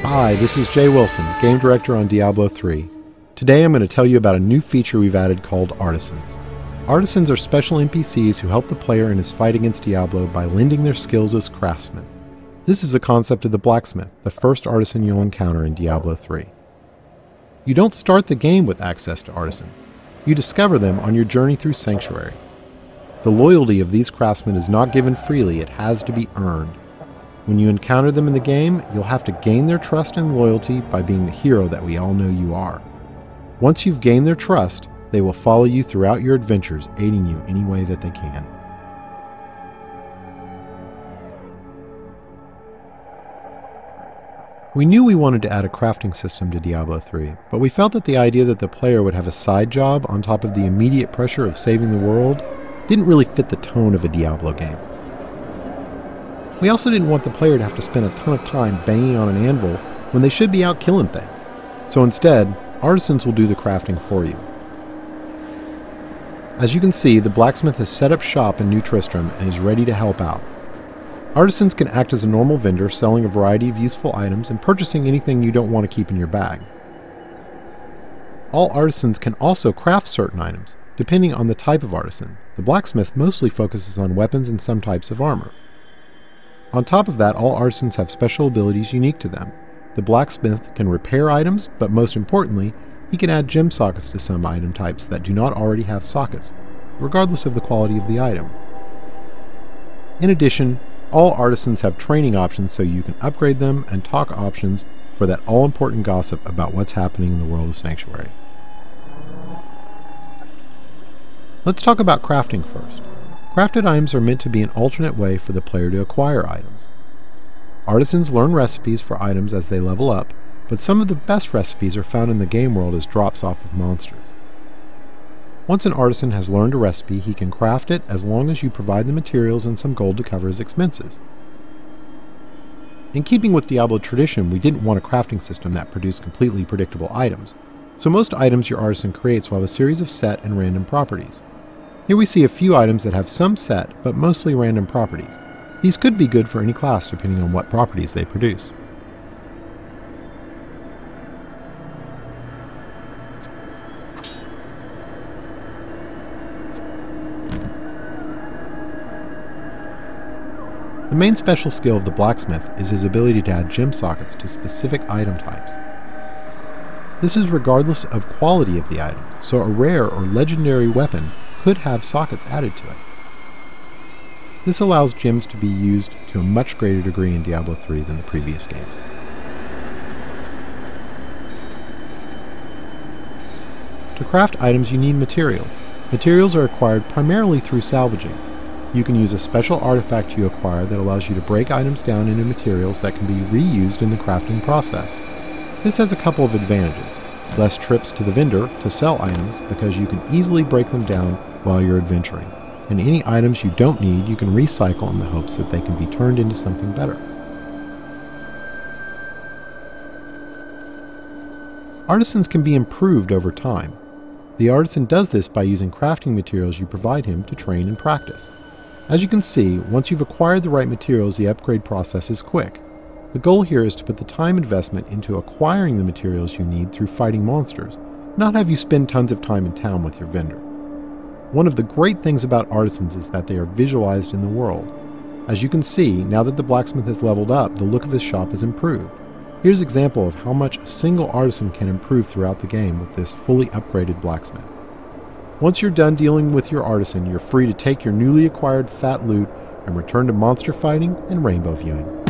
Hi, this is Jay Wilson, Game Director on Diablo 3. Today I'm going to tell you about a new feature we've added called Artisans. Artisans are special NPCs who help the player in his fight against Diablo by lending their skills as craftsmen. This is a concept of the blacksmith, the first artisan you'll encounter in Diablo 3. You don't start the game with access to artisans. You discover them on your journey through Sanctuary. The loyalty of these craftsmen is not given freely, it has to be earned. When you encounter them in the game, you'll have to gain their trust and loyalty by being the hero that we all know you are. Once you've gained their trust, they will follow you throughout your adventures, aiding you any way that they can. We knew we wanted to add a crafting system to Diablo 3, but we felt that the idea that the player would have a side job on top of the immediate pressure of saving the world didn't really fit the tone of a Diablo game. We also didn't want the player to have to spend a ton of time banging on an anvil when they should be out killing things. So instead, artisans will do the crafting for you. As you can see, the blacksmith has set up shop in New Tristram and is ready to help out. Artisans can act as a normal vendor, selling a variety of useful items and purchasing anything you don't want to keep in your bag. All artisans can also craft certain items, depending on the type of artisan. The blacksmith mostly focuses on weapons and some types of armor. On top of that, all artisans have special abilities unique to them. The blacksmith can repair items, but most importantly, he can add gem sockets to some item types that do not already have sockets, regardless of the quality of the item. In addition, all artisans have training options so you can upgrade them, and talk options for that all-important gossip about what's happening in the world of Sanctuary. Let's talk about crafting first. Crafted items are meant to be an alternate way for the player to acquire items. Artisans learn recipes for items as they level up, but some of the best recipes are found in the game world as drops off of monsters. Once an artisan has learned a recipe, he can craft it as long as you provide the materials and some gold to cover his expenses. In keeping with Diablo tradition, we didn't want a crafting system that produced completely predictable items, so most items your artisan creates will have a series of set and random properties. Here we see a few items that have some set, but mostly random properties. These could be good for any class depending on what properties they produce. The main special skill of the blacksmith is his ability to add gem sockets to specific item types. This is regardless of quality of the item, so a rare or legendary weapon could have sockets added to it. This allows gems to be used to a much greater degree in Diablo 3 than the previous games. To craft items you need materials. Materials are acquired primarily through salvaging. You can use a special artifact you acquire that allows you to break items down into materials that can be reused in the crafting process. This has a couple of advantages. Less trips to the vendor to sell items because you can easily break them down while you're adventuring, and any items you don't need you can recycle in the hopes that they can be turned into something better. Artisans can be improved over time. The artisan does this by using crafting materials you provide him to train and practice. As you can see, once you've acquired the right materials, the upgrade process is quick. The goal here is to put the time investment into acquiring the materials you need through fighting monsters, not have you spend tons of time in town with your vendor. One of the great things about artisans is that they are visualized in the world. As you can see, now that the blacksmith has leveled up, the look of his shop is improved. Here's an example of how much a single artisan can improve throughout the game with this fully upgraded blacksmith. Once you're done dealing with your artisan, you're free to take your newly acquired fat loot and return to monster fighting and rainbow viewing.